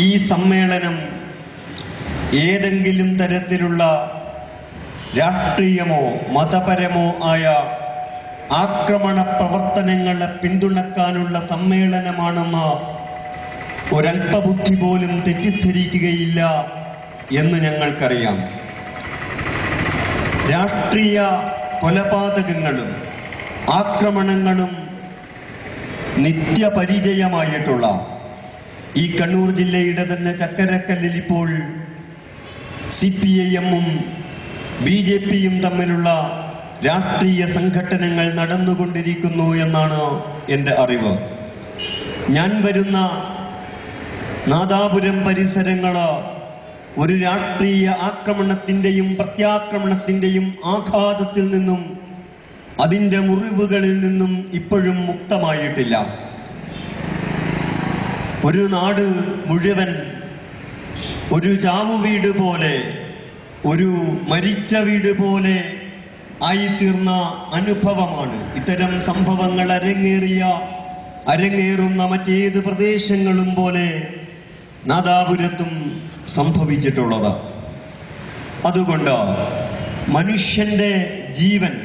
ഈ സമ്മേളനം ഏതെങ്കിലും തരത്തിലുള്ള രാഷ്ട്രീയമോ മതപരമോ ആയ ആക്രമണ പ്രവർത്തനങ്ങളെ പിന്തുണക്കാനുള്ള സമ്മേളനമാണെന്ന് ഒരല്പബുദ്ധി പോലും തെറ്റിദ്ധരിക്കുകയില്ല എന്ന് ഞങ്ങൾക്കറിയാം. രാഷ്ട്രീയ കൊലപാതകങ്ങളും ആക്രമണങ്ങളും നിത്യപരിചയമായിട്ടുള്ള ഈ കണ്ണൂർ ജില്ലയുടെ തന്നെ ചക്കരക്കല്ലിൽ ഇപ്പോൾ CPIM-ഉം BJP-യും തമ്മിലുള്ള രാഷ്ട്രീയ സംഘട്ടനങ്ങൾ നടന്നുകൊണ്ടിരിക്കുന്നു എന്നാണ് എൻ്റെ അറിവ്. ഞാൻ വരുന്ന നാദാപുരം പരിസരങ്ങൾ ഒരു രാഷ്ട്രീയ ആക്രമണത്തിൻ്റെയും പ്രത്യാക്രമണത്തിൻ്റെയും ആഘാതത്തിൽ നിന്നും അതിൻ്റെ മുറിവുകളിൽ നിന്നും ഇപ്പോഴും മുക്തമായിട്ടില്ല. ഒരു നാട് മുഴുവൻ ഒരു ചാവുവീട് പോലെ, ഒരു മരിച്ച വീട് പോലെ ആയിത്തീർന്ന അനുഭവമാണ് ഇത്തരം സംഭവങ്ങൾ അരങ്ങേറുന്ന മറ്റേത് പ്രദേശങ്ങളും പോലെ നാദാപുരത്തും സംഭവിച്ചിട്ടുള്ളത്. അതുകൊണ്ട് മനുഷ്യന്റെ ജീവൻ,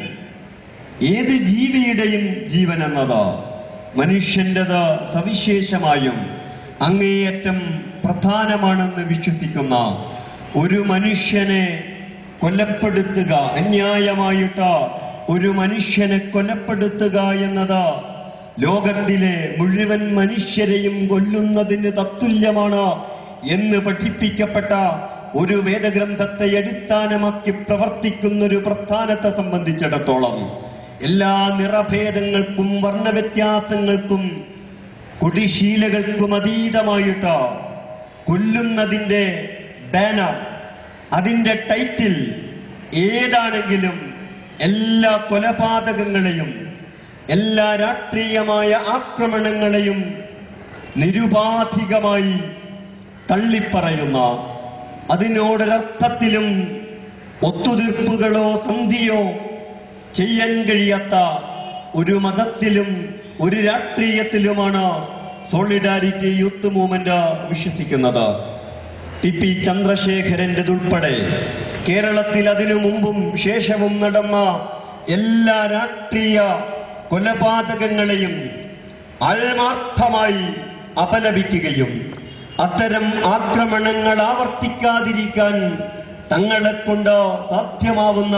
ഏത് ജീവിയുടെയും ജീവൻ എന്നത് മനുഷ്യൻ്റെത് സവിശേഷമായും അങ്ങേയറ്റം പ്രധാനമാണെന്ന് വിശ്വസിക്കുന്ന ഒരു മനുഷ്യനെ കൊലപ്പെടുത്തുക, അന്യായമായിട്ട് ഒരു മനുഷ്യനെ കൊലപ്പെടുത്തുക എന്നത് ലോകത്തിലെ മുഴുവൻ മനുഷ്യരെയും കൊല്ലുന്നതിന് തത്തുല്യമാണ് എന്ന് പഠിപ്പിക്കപ്പെട്ട ഒരു വേദഗ്രന്ഥത്തെ അടിസ്ഥാനമാക്കി പ്രവർത്തിക്കുന്ന ഒരു പ്രസ്ഥാനത്തെ സംബന്ധിച്ചിടത്തോളം എല്ലാ നിറഭേദങ്ങൾക്കും വർണ്ണവ്യത്യാസങ്ങൾക്കും കൊടിശീലകൾക്കും അതീതമായിട്ട് കൊല്ലുന്നതിൻ്റെ ബാനർ, അതിൻ്റെ ടൈറ്റിൽ ഏതാണെങ്കിലും എല്ലാ കൊലപാതകങ്ങളെയും എല്ലാ രാഷ്ട്രീയമായ ആക്രമണങ്ങളെയും നിരുപാധികമായി തള്ളിപ്പറയുന്ന, അതിനോടൊരർത്ഥത്തിലും ഒത്തുതീർപ്പുകളോ സന്ധിയോ ചെയ്യാൻ കഴിയാത്ത ഒരു മതത്തിലും ഒരു രാഷ്ട്രീയത്തിലുമാണ് സോളിഡാരിറ്റി യൂത്ത് മൂവ്മെന്റ് വിശ്വസിക്കുന്നത്. TP ചന്ദ്രശേഖരൻ്റെതുൾപ്പെടെ കേരളത്തിൽ അതിനു മുമ്പും ശേഷവും നടന്ന എല്ലാ രാഷ്ട്രീയ കൊലപാതകങ്ങളെയും ആത്മാർത്ഥമായി അപലപിക്കുകയും അത്തരം ആക്രമണങ്ങൾ ആവർത്തിക്കാതിരിക്കാൻ തങ്ങളെ കൊണ്ട് സാധ്യമാവുന്ന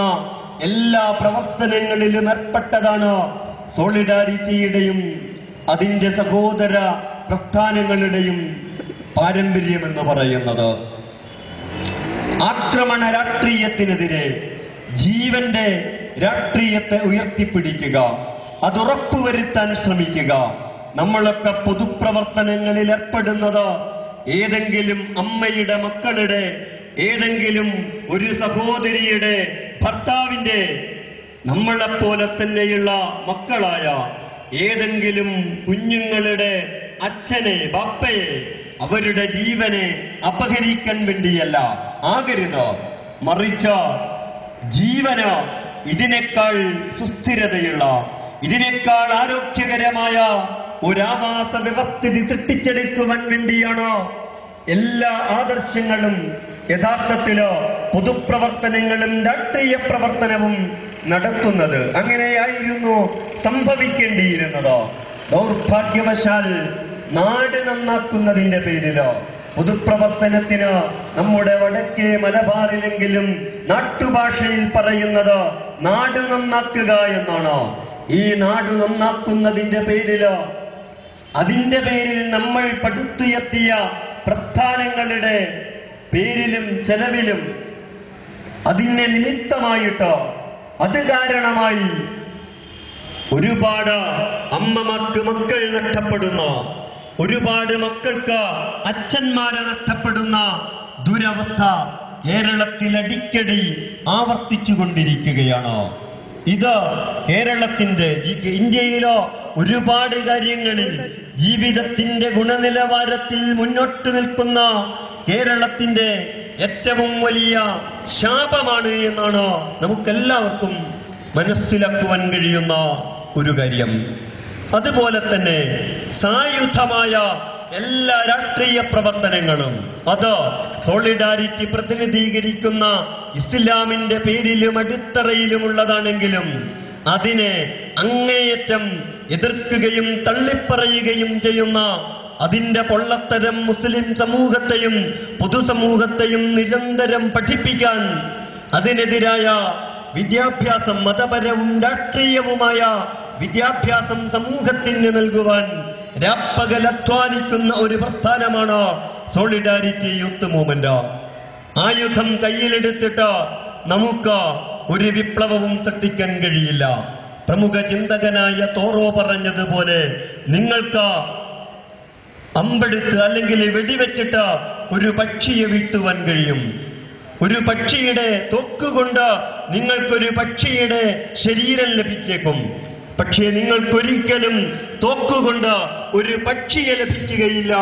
എല്ലാ പ്രവർത്തനങ്ങളിലും ഏർപ്പെട്ടതാണ് സോളിഡാരിറ്റിയുടെയും അതിൻ്റെ സഹോദര പ്രസ്ഥാനങ്ങളുടെയും പാരമ്പര്യമെന്ന് പറയുന്നത്. ആക്രമണ രാഷ്ട്രീയത്തിനെതിരെ ജീവന്റെ രാഷ്ട്രീയത്തെ ഉയർത്തിപ്പിടിക്കുക, അത് ഉറപ്പുവരുത്താൻ ശ്രമിക്കുക. നമ്മളൊക്കെ പൊതുപ്രവർത്തനങ്ങളിൽ ഏർപ്പെടുന്നത് ഏതെങ്കിലും അമ്മയുടെ മക്കളുടെ, ഏതെങ്കിലും ഒരു സഹോദരിയുടെ ഭർത്താവിൻ്റെ, നമ്മളെപ്പോലെ തന്നെയുള്ള മക്കളായ ഏതെങ്കിലും കുഞ്ഞുങ്ങളുടെ അച്ഛനെ, ബാപ്പയെ, അവരുടെ ജീവനെ അപഹരിക്കാൻ വേണ്ടിയല്ല ആകരുത്. മറിച്ച് ജീവന ഇതിനേക്കാൾ സുസ്ഥിരതയുള്ള, ഇതിനേക്കാൾ ആരോഗ്യകരമായ ഒരാവാസ വ്യവസ്ഥിതി സൃഷ്ടിച്ചെടുക്കുവാൻ വേണ്ടിയാണ് എല്ലാ ആദർശങ്ങളും യഥാർത്ഥത്തില് പൊതുപ്രവർത്തനങ്ങളും രാഷ്ട്രീയ പ്രവർത്തനവും നടത്തുന്നത്. അങ്ങനെയായിരുന്നു സംഭവിക്കേണ്ടിയിരുന്നത്. ദൗർഭാഗ്യവശാൽ നാട് നന്നാക്കുന്നതിന്റെ പേരിലോ പൊതുപ്രവർത്തനത്തിന് നമ്മുടെ വടക്കേ മലബാറിലെങ്കിലും നാട്ടുഭാഷയിൽ പറയുന്നത് നാട് നന്നാക്കുക എന്നാണ്. ഈ നാട് നന്നാക്കുന്നതിന്റെ പേരിലോ അതിന്റെ പേരിൽ നമ്മൾ പടുത്തുയർത്തിയ പ്രസ്ഥാനങ്ങളുടെ പേരിലും ചെലവിലും അതിനെ നിമിത്തമായിട്ടോ അത് കാരണമായി ഒരുപാട് അമ്മമാർക്ക് മക്കൾ നഷ്ടപ്പെടുന്ന, ഒരുപാട് മക്കൾക്ക് അച്ഛന്മാരെ നഷ്ടപ്പെടുന്ന ദുരവസ്ഥ കേരളത്തിൽ അടിക്കടി ആവർത്തിച്ചു കൊണ്ടിരിക്കുകയാണ്. ഇത് കേരളത്തിന്റെ, ഇന്ത്യയിലോ ഒരുപാട് കാര്യങ്ങളിൽ ജീവിതത്തിന്റെ ഗുണനിലവാരത്തിൽ മുന്നോട്ട് നിൽക്കുന്ന കേരളത്തിന്റെ ഏറ്റവും വലിയ ശാപമാണ് എന്നാണ് നമുക്കെല്ലാവർക്കും മനസ്സിലാക്കുവാൻ കഴിയുന്ന ഒരു കാര്യം. അതുപോലെ തന്നെ സായുധമായ എല്ലാ രാഷ്ട്രീയ പ്രവർത്തനങ്ങളും അത് സോളിഡാരിറ്റി പ്രതിനിധീകരിക്കുന്ന ഇസ്ലാമിന്റെ പേരിലും അടിത്തറയിലുമുള്ളതാണെങ്കിലും അതിനെ അങ്ങേയറ്റം എതിർക്കുകയും തള്ളിപ്പറയുകയും ചെയ്യുന്ന അതിന്റെ പൊള്ളത്തരം മുസ്ലിം സമൂഹത്തെയും പൊതുസമൂഹത്തെയും നിരന്തരം പഠിപ്പിക്കാൻ അതിനെതിരായ വിദ്യാഭ്യാസം, മതപരവും രാഷ്ട്രീയവുമായ വിദ്യാഭ്യാസം സമൂഹത്തിന് നൽകുവാൻ രാപ്പകൽ അധ്വാനിക്കുന്ന ഒരു പ്രസ്ഥാനമാണ് സോളിഡാരിറ്റി യൂത്ത് മൂവ്മെന്റ്. ആയുധം കയ്യിലെടുത്തിട്ട് നമുക്ക് ഒരു വിപ്ലവവും സൃഷ്ടിക്കാൻ കഴിയില്ല. പ്രമുഖ ചിന്തകനായ തോറോ പറഞ്ഞതുപോലെ നിങ്ങൾക്ക് അമ്പെടുത്ത് അല്ലെങ്കിൽ വെടിവെച്ചിട്ട് ഒരു പക്ഷിയെ വീഴ്ത്തുവാൻ കഴിയും. ഒരു പക്ഷിയുടെ തൊക്കുകൊണ്ട് നിങ്ങൾക്കൊരു പക്ഷിയുടെ ശരീരം ലഭിച്ചേക്കും. പക്ഷേ നിങ്ങൾക്കൊരിക്കലും തോക്കുകൊണ്ട് ഒരു പക്ഷിയെ ലഭിക്കുകയില്ല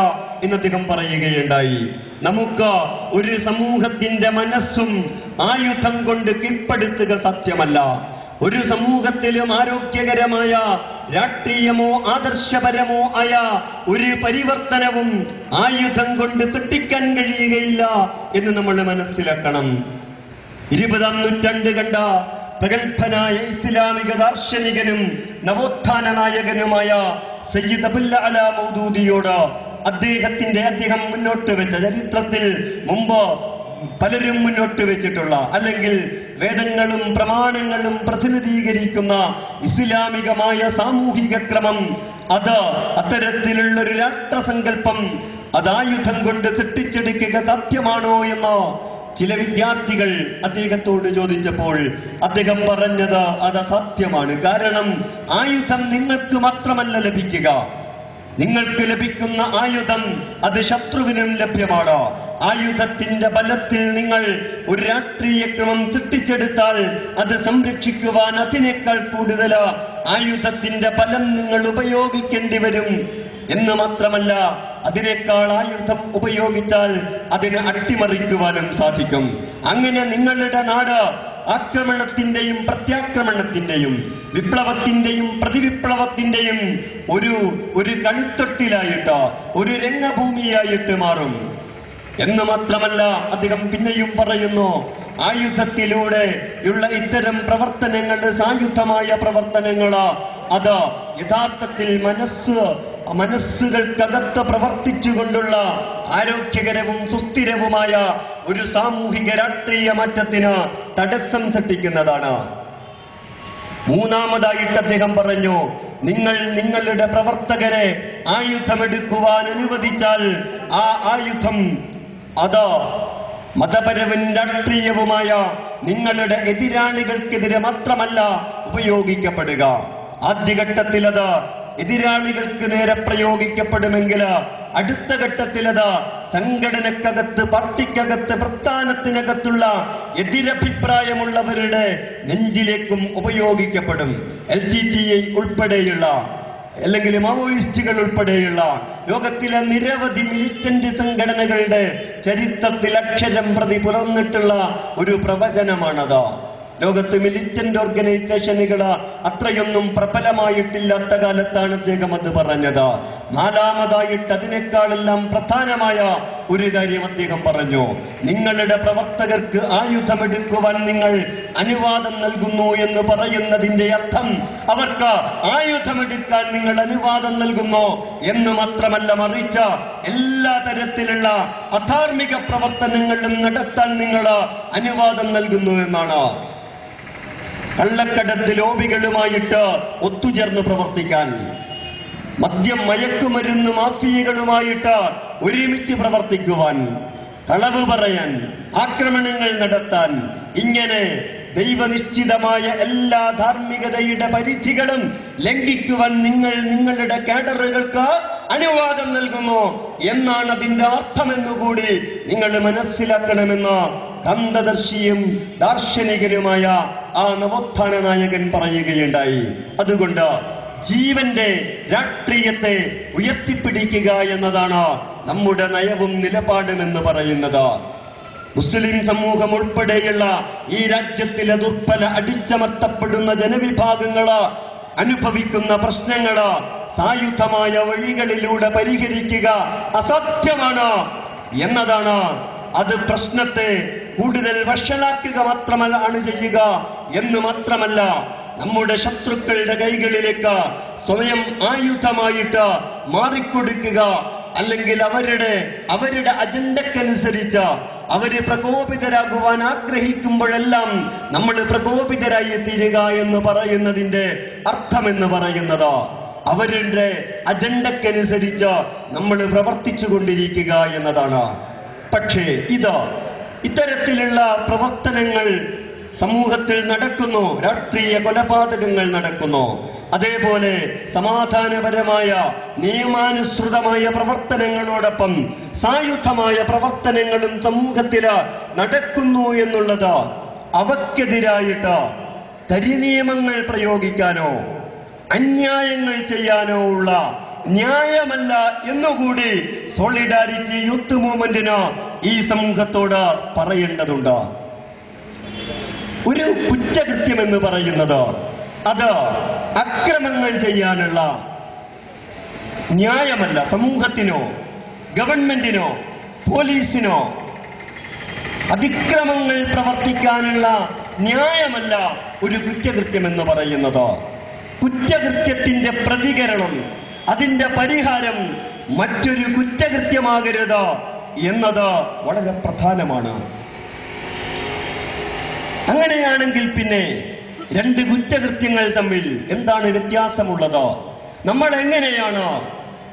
എന്ന് അദ്ദേഹം പറയുകയുണ്ടായി. നമുക്ക് ഒരു സമൂഹത്തിന്റെ മനസ്സും ആയുധം കൊണ്ട് കീഴ്പ്പെടുത്തുക സാധ്യമല്ല. ഒരു സമൂഹത്തിലും ആരോഗ്യകരമായ രാഷ്ട്രീയമോ ആദർശപരമോ ആയ ഒരു പരിവർത്തനവും ആയുധം കൊണ്ട് സൃഷ്ടിക്കാൻ കഴിയുകയില്ല എന്ന് നമ്മൾ മനസ്സിലാക്കണം. 20-ാം നൂറ്റാണ്ട് കണ്ട പ്രഗത്ഭനായ ഇസ്ലാമിക ദാർശനികനും നവോത്ഥാന നായകനുമായ സയ്യിദ് അബുൽ അല മൗദൂദിയോട് അദ്ദേഹം മുന്നോട്ട് വെച്ച ചരിത്രത്തിൽ മുമ്പ് പലരും മുന്നോട്ട് വെച്ചിട്ടുള്ള അല്ലെങ്കിൽ വേദങ്ങളും പ്രമാണങ്ങളും പ്രതിനിധീകരിക്കുന്ന ഇസ്ലാമികമായ സാമൂഹിക ക്രമം, അത് അത്തരത്തിലുള്ള ഒരു രാഷ്ട്രസങ്കല്പം അതായുധം കൊണ്ട് സൃഷ്ടിച്ചെടുക്കുക സാധ്യമാണോ എന്ന് ചില വിദ്യാർത്ഥികൾ അദ്ദേഹത്തോട് ചോദിച്ചപ്പോൾ അദ്ദേഹം പറഞ്ഞത് അത് അസാധ്യമാണ്. കാരണം ആയുധം നിങ്ങൾക്ക് മാത്രമല്ല ലഭിക്കുക, നിങ്ങൾക്ക് ലഭിക്കുന്ന ആയുധം അത് ശത്രുവിനും ലഭ്യമാണ്. ആയുധത്തിന്റെ ബലത്തിൽ നിങ്ങൾ ഒരു രാഷ്ട്രീയ ക്രമം സൃഷ്ടിച്ചെടുത്താൽ അത് സംരക്ഷിക്കുവാൻ അതിനേക്കാൾ കൂടുതൽ ആയുധത്തിന്റെ ബലം നിങ്ങൾ ഉപയോഗിക്കേണ്ടി വരും എന്ന് മാത്രമല്ല, അതിനേക്കാൾ ആയുധം ഉപയോഗിച്ചാൽ അതിനെ അട്ടിമറിക്കുവാനും സാധിക്കും. അങ്ങനെ നിങ്ങളുടെ നാട് ആക്രമണത്തിന്റെയും പ്രത്യാക്രമണത്തിന്റെയും വിപ്ലവത്തിന്റെയും പ്രതിവിപ്ലവത്തിന്റെയും ഒരു കളിത്തൊട്ടിലായിട്ട് ഒരു രംഗഭൂമിയായിട്ട് മാറും എന്ന് മാത്രമല്ല, അദ്ദേഹം പിന്നെയും പറയുന്നു, ആയുധത്തിലൂടെയുള്ള ഇത്തരം പ്രവർത്തനങ്ങൾ, സായുധമായ പ്രവർത്തനങ്ങൾ, അത് യഥാർത്ഥത്തിൽ മനസ്സുകൾക്കകത്ത് പ്രവർത്തിച്ചുകൊണ്ടുള്ള ആരോഗ്യകരവും സുസ്ഥിരവുമായ ഒരു സാമൂഹിക രാഷ്ട്രീയ മാറ്റത്തിന് തടസ്സം സൃഷ്ടിക്കുന്നതാണ്. മൂന്നാമതായിട്ട് അദ്ദേഹം പറഞ്ഞു, നിങ്ങൾ നിങ്ങളുടെ പ്രവർത്തകരെ ആയുധമെടുക്കുവാൻ അനുവദിച്ചാൽ ആ ആയുധം അത് മതപരവും രാഷ്ട്രീയവുമായ നിങ്ങളുടെ എതിരാളികൾക്കെതിരെ മാത്രമല്ല ഉപയോഗിക്കപ്പെടുക. ആദ്യഘട്ടത്തിൽ അത് എതിരാളികൾക്ക് നേരെ പ്രയോഗിക്കപ്പെടുമെങ്കിൽ അടുത്ത ഘട്ടത്തിൽ അത് സംഘടനക്കകത്ത്, പാർട്ടിക്കകത്ത്, പ്രസ്ഥാനത്തിനകത്തുള്ള എതിരഭിപ്രായമുള്ളവരുടെ നെഞ്ചിലേക്കും ഉപയോഗിക്കപ്പെടും. LTTE ഉൾപ്പെടെയുള്ള അല്ലെങ്കിൽ മാവോയിസ്റ്റുകൾ ഉൾപ്പെടെയുള്ള ലോകത്തിലെ നിരവധി മിലിറ്റന്റ് സംഘടനകളുടെ ചരിത്രത്തിൽ അക്ഷരം പ്രതി പുറന്നിട്ടുള്ള ഒരു പ്രവചനമാണത്. ലോകത്ത് മിലിറ്റന്റ് ഓർഗനൈസേഷനുകൾ അത്രയൊന്നും പ്രബലമായിട്ടില്ലാത്ത കാലത്താണ് അദ്ദേഹം അത് പറഞ്ഞത്. നാലാമതായിട്ട് അതിനേക്കാളെല്ലാം പ്രധാനമായ ഒരു കാര്യം അദ്ദേഹം പറഞ്ഞു, നിങ്ങളുടെ പ്രവർത്തകർക്ക് ആയുധമെടുക്കുവാൻ നിങ്ങൾ അനുവാദം നൽകുന്നു എന്ന് പറയുന്നതിന്റെ അർത്ഥം അവർക്ക് ആയുധമെടുക്കാൻ നിങ്ങൾ അനുവാദം നൽകുന്നു എന്ന് മാത്രമല്ല, മറിച്ച് എല്ലാ തരത്തിലുള്ള അധാർമിക പ്രവർത്തനങ്ങളും നടത്താൻ നിങ്ങൾ അനുവാദം നൽകുന്നു എന്നാണ്. കള്ളക്കടത്ത് ലോബികളുമായിട്ട് ഒത്തുചേർന്ന് പ്രവർത്തിക്കാൻ, മദ്യം മയക്കുമരുന്ന് മാഫിയകളുമായിട്ട് ഒരുമിച്ച് പ്രവർത്തിക്കുവാൻ, കളവ് പറയാൻ, ആക്രമണങ്ങൾ നടത്താൻ, ഇങ്ങനെ ദൈവനിശ്ചിതമായ എല്ലാ ധാർമ്മികതയുടെ പരിധികളും ലംഘിക്കുവാൻ നിങ്ങൾ നിങ്ങളുടെ കാഡറുകൾക്ക് അനുവാദം നൽകുന്നു എന്നാണ് അതിന്റെ അർത്ഥമെന്നുകൂടി നിങ്ങൾ മനസ്സിലാക്കണമെന്ന് കാന്തദർശിയും ദാർശനികനുമായ ആ നവോത്ഥാന നായകൻ പറയുകയുണ്ടായി. അതുകൊണ്ട് ജീവന്റെ രാഷ്ട്രീയത്തെ ഉയർത്തിപ്പിടിക്കുക എന്നതാണ് നമ്മുടെ നയവും നിലപാടും എന്ന് പറയുന്നത്. മുസ്ലിം സമൂഹം ഉൾപ്പെടെയുള്ള ഈ രാജ്യത്തിലെ ദുർബല അടിച്ചമർത്തപ്പെടുന്ന ജനവിഭാഗങ്ങള് അനുഭവിക്കുന്ന പ്രശ്നങ്ങള് സായുധമായ വഴികളിലൂടെ പരിഹരിക്കുക അസാധ്യമാണ് എന്നതാണ്. അത് പ്രശ്നത്തെ കൂടുതൽ വഷളാക്കുക മാത്രമാണ് ചെയ്യുക എന്ന് മാത്രമല്ല, നമ്മുടെ ശത്രുക്കളുടെ കൈകളിലേക്ക് സ്വയം ആയുധമായിട്ട് മാറിക്കൊടുക്കുക, അല്ലെങ്കിൽ അവരുടെ അജണ്ടക്കനുസരിച്ച് അവര് പ്രകോപിതരാകുവാൻ ആഗ്രഹിക്കുമ്പോഴെല്ലാം നമ്മൾ പ്രകോപിതരായി തീരുക എന്ന് പറയുന്നതിന്റെ അർത്ഥമെന്ന് പറയുന്നത് അവരുടെ അജണ്ടക്കനുസരിച്ച് നമ്മൾ പ്രവർത്തിച്ചു കൊണ്ടിരിക്കുക എന്നതാണ്. പക്ഷേ ഇത്തരത്തിലുള്ള പ്രവർത്തനങ്ങൾ സമൂഹത്തിൽ നടക്കുന്നു, രാഷ്ട്രീയ കൊലപാതകങ്ങൾ നടക്കുന്നു. അതേപോലെ സമാധാനപരമായ നിയമാനുസൃതമായ പ്രവർത്തനങ്ങളോടൊപ്പം സായുധമായ പ്രവർത്തനങ്ങളും സമൂഹത്തിൽ നടക്കുന്നു എന്നുള്ളത് അവക്കെതിരായിട്ട് കരിനിയമങ്ങൾ പ്രയോഗിക്കാനോ അന്യായങ്ങൾ ചെയ്യാനോ ഉള്ള ന്യായമല്ല എന്നുകൂടി സോളിഡാരിറ്റി യൂത്ത് മൂവ്മെന്റിന് ഈ സമൂഹത്തോട് പറയേണ്ടതുണ്ട്. ഒരു കുറ്റകൃത്യം എന്ന് പറയുന്നത് അത് അക്രമങ്ങൾ ചെയ്യാനുള്ള ന്യായമല്ല. സമൂഹത്തിനോ ഗവൺമെന്റിനോ പോലീസിനോ അതിക്രമങ്ങൾ പ്രവർത്തിക്കാനുള്ള ന്യായമല്ല ഒരു കുറ്റകൃത്യം എന്ന് പറയുന്നത്. കുറ്റകൃത്യത്തിന്റെ പ്രതികരണം, അതിന്റെ പരിഹാരം മറ്റൊരു കുറ്റകൃത്യമാകരുത് എന്നത് വളരെ പ്രധാനമാണ്. അങ്ങനെയാണെങ്കിൽ പിന്നെ രണ്ട് കുറ്റകൃത്യങ്ങൾ തമ്മിൽ എന്താണ് വ്യത്യാസമുള്ളത്? നമ്മൾ എങ്ങനെയാണ്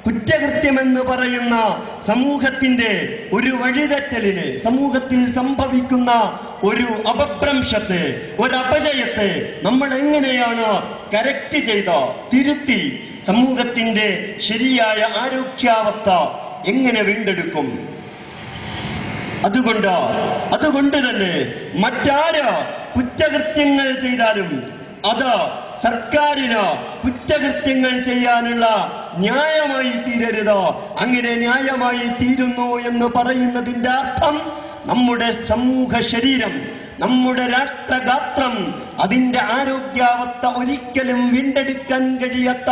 കുറ്റകൃത്യം എന്ന് പറയുന്ന സമൂഹത്തിന്റെ ഒരു വഴിതെറ്റലിനെ, സമൂഹത്തിൽ സംഭവിക്കുന്ന ഒരു അപഭ്രംശത്തെ, ഒരു അപജയത്തെ നമ്മൾ എങ്ങനെയാണ് കറക്റ്റ് ചെയ്ത് തിരുത്തി സമൂഹത്തിന്റെ ശരിയായ ആരോഗ്യാവസ്ഥ എങ്ങനെ വീണ്ടെടുക്കും? അതുകൊണ്ട് തന്നെ മറ്റാര് കുറ്റകൃത്യങ്ങൾ ചെയ്താലും അത് സർക്കാരിന് കുറ്റകൃത്യങ്ങൾ ചെയ്യാനുള്ള ന്യായമായി തീരരുത്. അങ്ങനെ ന്യായമായി തീരുന്നു എന്ന് പറയുന്നതിന്റെ അർത്ഥം നമ്മുടെ സമൂഹ ശരീരം, നമ്മുടെ രാഷ്ട്രഗാത്രം, അതിന്റെ ആരോഗ്യാവസ്ഥ ഒരിക്കലും വീണ്ടെടുക്കാൻ കഴിയാത്ത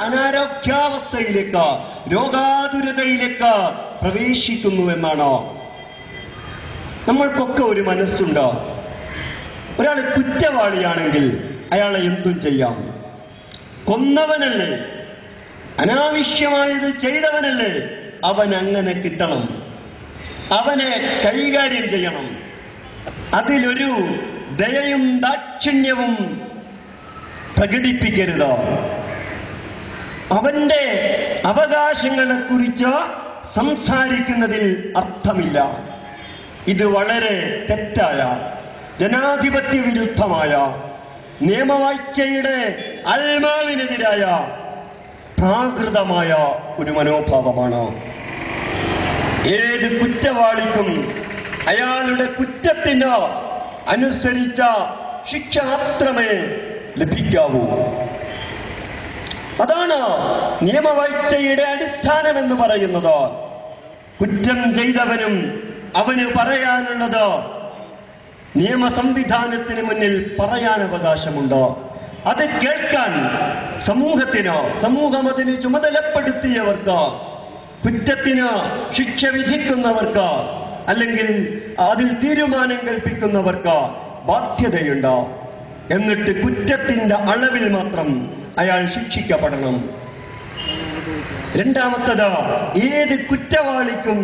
അനാരോഗ്യാവസ്ഥയിലേക്ക്, രോഗാതുരതയിലേക്ക് പ്രവേശിക്കുന്നു എന്നാണ്. നമ്മൾക്കൊക്കെ ഒരു മനസ്സുണ്ട്. ഒരാൾ കുറ്റവാളിയാണെങ്കിൽ അയാളെ എന്തും ചെയ്യാം. കൊന്നവനല്ലേ, അനാവശ്യമായത് ചെയ്തവനല്ലേ, അവൻ അങ്ങനെ കിട്ടണം, അവനെ കൈകാര്യം ചെയ്യണം. അതിലൊരു ദയയും ദാക്ഷിണ്യവും പ്രകടിപ്പിക്കരുത്. അവന്റെ അവകാശങ്ങളെ കുറിച്ച് സംസാരിക്കുന്നതിൽ അർത്ഥമില്ല. ഇത് വളരെ തെറ്റായ, ജനാധിപത്യ വിരുദ്ധമായ, നിയമവാഴ്ചയുടെ ആത്മാവിനെതിരായ പ്രാകൃതമായ ഒരു മനോഭാവമാണ്. ഏത് കുറ്റവാളിക്കും അയാളുടെ കുറ്റത്തിന് അനുസരിച്ച ശിക്ഷ മാത്രമേ ലഭിക്കാവൂ. അതാണ് നിയമവാഴ്ചയുടെ അടിസ്ഥാനം എന്ന് പറയുന്നത്. കുറ്റം ചെയ്തവനും അവന് പറയാനുള്ളത് നിയമ സംവിധാനത്തിന് മുന്നിൽ പറയാൻ അവകാശമുണ്ട്. അത് കേൾക്കാൻ സമൂഹം അതിന് ചുമതലപ്പെടുത്തിയവർക്ക്, കുറ്റത്തിന് ശിക്ഷ വിധിക്കുന്നവർക്ക്, അല്ലെങ്കിൽ അതിൽ തീരുമാനം കൽപ്പിക്കുന്നവർക്ക് ബാധ്യതയുണ്ട്. എന്നിട്ട് കുറ്റത്തിന്റെ അളവിൽ മാത്രം അയാൾ ശിക്ഷിക്കപ്പെടണം. രണ്ടാമത്തത്, ഏത് കുറ്റവാളിക്കും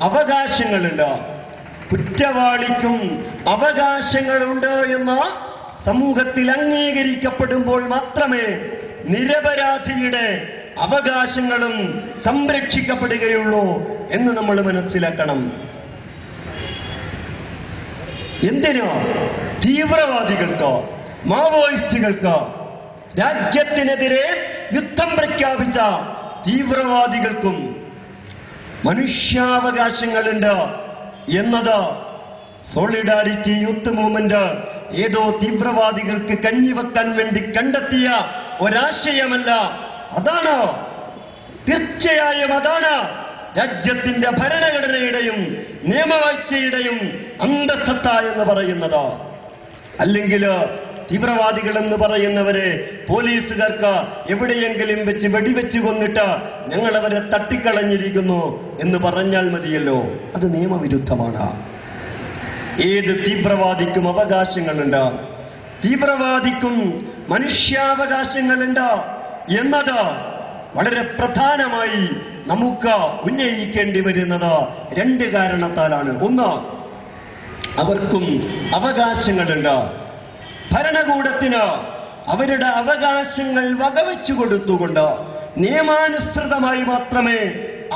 അവകാശങ്ങളുണ്ട്. കുറ്റവാളിക്കും അവകാശങ്ങളുണ്ട് എന്ന് സമൂഹത്തിൽ അംഗീകരിക്കപ്പെടുമ്പോൾ മാത്രമേ നിരപരാധിയുടെ അവകാശങ്ങളും സംരക്ഷിക്കപ്പെടുകയുള്ളൂ എന്ന് നമ്മൾ മനസ്സിലാക്കണം. എന്തിനോ തീവ്രവാദികൾക്ക്, മാവോയിസ്റ്റുകൾക്ക്, രാജ്യത്തിനെതിരെ യുദ്ധം പ്രഖ്യാപിച്ച തീവ്രവാദികൾക്കും മനുഷ്യാവകാശങ്ങളുണ്ട് എന്നത് സോളിഡാരിറ്റി യൂത്ത് മൂവ്മെന്റ് ഏതോ തീവ്രവാദികൾക്ക് കഞ്ഞിവെക്കാൻ വേണ്ടി കണ്ടെത്തിയ ഒരാശയമല്ല. അതാണ്, തീർച്ചയായും അതാണ് രാജ്യത്തിന്റെ ഭരണഘടനയുടെയും നിയമവാഴ്ചയുടെയും അന്തസ്സത്ത എന്ന് പറയുന്നത്. അല്ലെങ്കിൽ തീവ്രവാദികൾ എന്ന് പറയുന്നവരെ പോലീസുകാർക്ക് എവിടെയെങ്കിലും വെച്ച് വെടിവെച്ച് കൊന്നിട്ട് ഞങ്ങൾ അവരെ തട്ടിക്കളഞ്ഞിരിക്കുന്നു എന്ന് പറഞ്ഞാൽ മതിയല്ലോ. അത് നിയമവിരുദ്ധമാണ്. ഏത് തീവ്രവാദിക്കും അവകാശങ്ങളുണ്ട്, തീവ്രവാദിക്കും മനുഷ്യാവകാശങ്ങളുണ്ട് എന്നത് വളരെ പ്രധാനമായി നമുക്ക് ഉന്നയിക്കേണ്ടി വരുന്നത് രണ്ട് കാരണത്താലാണ്. ഒന്ന്, അവർക്കും അവകാശങ്ങളുണ്ട്. ഭരണകൂടത്തിന് അവരുടെ അവകാശങ്ങൾ വകവെച്ചു കൊടുത്തുകൊണ്ട് നിയമാനുസൃതമായി മാത്രമേ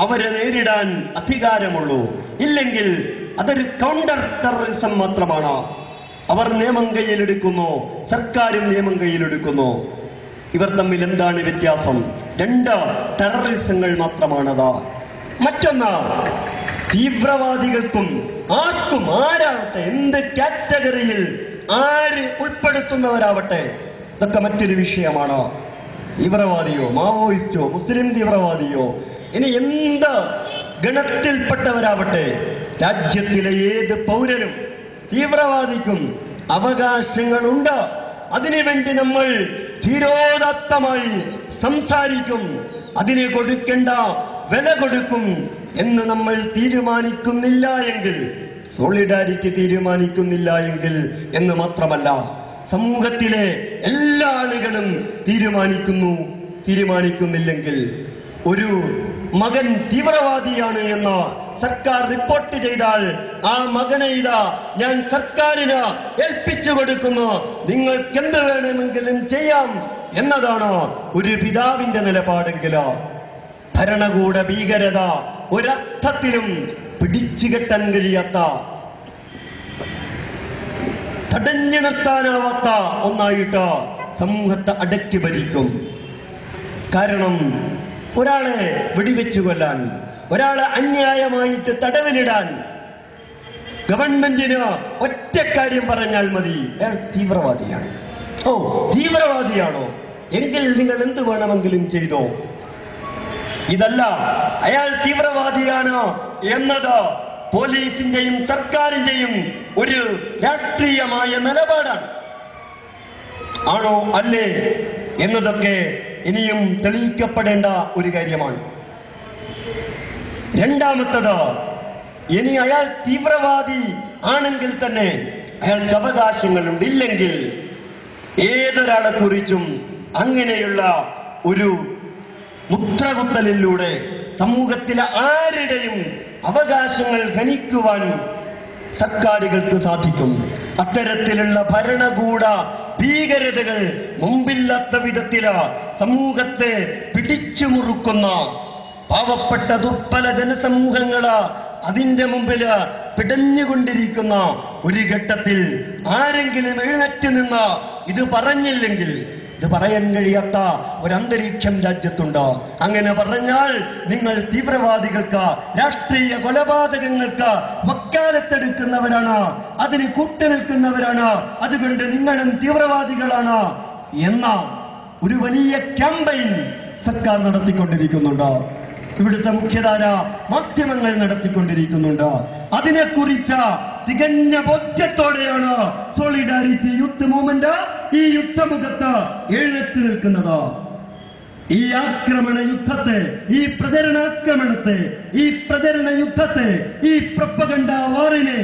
അവരെ നേരിടാൻ അധികാരമുള്ളൂ. ഇല്ലെങ്കിൽ അതൊരു കൗണ്ടർ ടെററിസം മാത്രമാണ്. അവർ നിയമം കയ്യിലെടുക്കുന്നു, സർക്കാരും നിയമം കയ്യിലെടുക്കുന്നു. ഇവർ തമ്മിൽ എന്താണ് വ്യത്യാസം? രണ്ട് ടെററിസങ്ങൾ മാത്രമാണത്. മറ്റൊന്ന്, തീവ്രവാദികൾക്കും ആർക്കും ആരാവട്ടെ, എന്ത് കാറ്റഗറിയിൽ ആര് ഉൾപ്പെടുത്തുന്നവരാവട്ടെ, ഇതൊക്കെ മറ്റൊരു വിഷയമാണ്. തീവ്രവാദിയോ മാവോയിസ്റ്റോ മുസ്ലിം തീവ്രവാദിയോ ഇനി എന്ത് ഗണത്തിൽപ്പെട്ടവരാവട്ടെ, രാജ്യത്തിലെ ഏത് പൗരനും തീവ്രവാദിക്കും അവകാശങ്ങളുണ്ട്. അതിനുവേണ്ടി നമ്മൾ ധീരോദാത്തമായി സംസാരിക്കും. അതിന് കൊടുക്കേണ്ട വില കൊടുക്കും എന്ന് നമ്മൾ തീരുമാനിക്കുന്നില്ല എങ്കിൽ, സോളിഡാരിറ്റി തീരുമാനിക്കുന്നില്ല എങ്കിൽ എന്ന് മാത്രമല്ല, സമൂഹത്തിലെ എല്ലാ ആളുകളും തീരുമാനിക്കുന്നില്ലെങ്കിൽ, ഒരു മകൻ തീവ്രവാദിയാണ് എന്ന് സർക്കാർ റിപ്പോർട്ട് ചെയ്താൽ ആ മകനെ ഇതാ ഞാൻ സർക്കാരിന് ഏൽപ്പിച്ചു കൊടുക്കുന്നു, നിങ്ങൾക്ക് എന്ത് വേണമെങ്കിലും ചെയ്യാം എന്നതാണ് ഒരു പിതാവിന്റെ നിലപാടെങ്കിലോ, ഭരണകൂട ഭീകരത ഒരർത്ഥത്തിലും പിടിച്ചുകെട്ടാൻ കഴിയാത്ത, തടഞ്ഞു നിർത്താനാവാത്ത ഒന്നായിട്ട് സമൂഹത്തെ അടക്കി ഭരിക്കും. കാരണം ഒരാളെ വെടിവെച്ചു കൊല്ലാൻ, ഒരാളെ അന്യായമായിട്ട് തടവിലിടാൻ ഗവൺമെന്റിന് ഒറ്റ കാര്യം പറഞ്ഞാൽ മതി, അയാൾ തീവ്രവാദിയാണ്. ഓ, തീവ്രവാദിയാണോ എങ്കിൽ നിങ്ങൾ എന്ത് വേണമെങ്കിലും ചെയ്തോ. ഇതല്ല, അയാൾ തീവ്രവാദിയാണ് എന്നത് പോലീസിന്റെയും സർക്കാരിന്റെയും ഒരു രാഷ്ട്രീയമായ നിലപാടാണ്. ആണോ അല്ലേ എന്നതൊക്കെ ഇനിയും തെളിയിക്കപ്പെടേണ്ട ഒരു കാര്യമാണ്. രണ്ടാമത്തത്, ഇനി അയാൾ തീവ്രവാദി ആണെങ്കിൽ തന്നെ അയാൾക്ക് അവകാശങ്ങളുണ്ട്. ഇല്ലെങ്കിൽ ഏതൊരാളെ കുറിച്ചും അങ്ങനെയുള്ള ഒരു മുദ്രകുത്തലിലൂടെ സമൂഹത്തിലെ ആരുടെയും അവകാശങ്ങൾ ഹനിക്കുവാൻ സർക്കാരുകൾക്ക് സാധിക്കും. അത്തരത്തിലുള്ള ഭരണകൂട ഭീകരതകൾ മുമ്പില്ലാത്ത വിധത്തില് സമൂഹത്തെ പിടിച്ചു മുറുക്കുന്ന പാവപ്പെട്ട ദുർബല ജനസമൂഹങ്ങള് അതിന്റെ മുമ്പില് പിടഞ്ഞുകൊണ്ടിരിക്കുന്ന ഒരു ഘട്ടത്തിൽ ആരെങ്കിലും എഴുന്നേറ്റ് നിന്ന് ഇത് പറഞ്ഞില്ലെങ്കിൽ, ഇത് പറയാൻ കഴിയാത്ത ഒരന്തരീക്ഷം രാജ്യത്തുണ്ട്. അങ്ങനെ പറഞ്ഞാൽ നിങ്ങൾ തീവ്രവാദികൾക്ക്, രാഷ്ട്രീയ കൊലപാതകങ്ങൾക്ക് വക്കാലത്തെടുക്കുന്നവരാണ്, അതിന് കൂട്ടുനിൽക്കുന്നവരാണ്, അതുകൊണ്ട് നിങ്ങളും തീവ്രവാദികളാണ് എന്ന ഒരു വലിയ ക്യാമ്പയിൻ സർക്കാർ നടത്തിക്കൊണ്ടിരിക്കുന്നുണ്ട്. ഇവിടുത്തെ മുഖ്യധാര മാധ്യമങ്ങൾ നടത്തിക്കൊണ്ടിരിക്കുന്നുണ്ട്. അതിനെക്കുറിച്ച് തികഞ്ഞ ബോധ്യത്തോടെയാണ് സോളിഡാരിറ്റി യൂത്ത് മൂവ്മെന്റ് ഈ യുദ്ധമുഖത്ത് എഴുന്നേറ്റ് നിൽക്കുന്നത്. ഈ ആക്രമണ യുദ്ധത്തെ, ഈ പ്രചരണാക്രമണത്തെ, ഈ പ്രചരണ യുദ്ധത്തെ, ഈ പ്രൊപ്പഗണ്ട വാറിനെ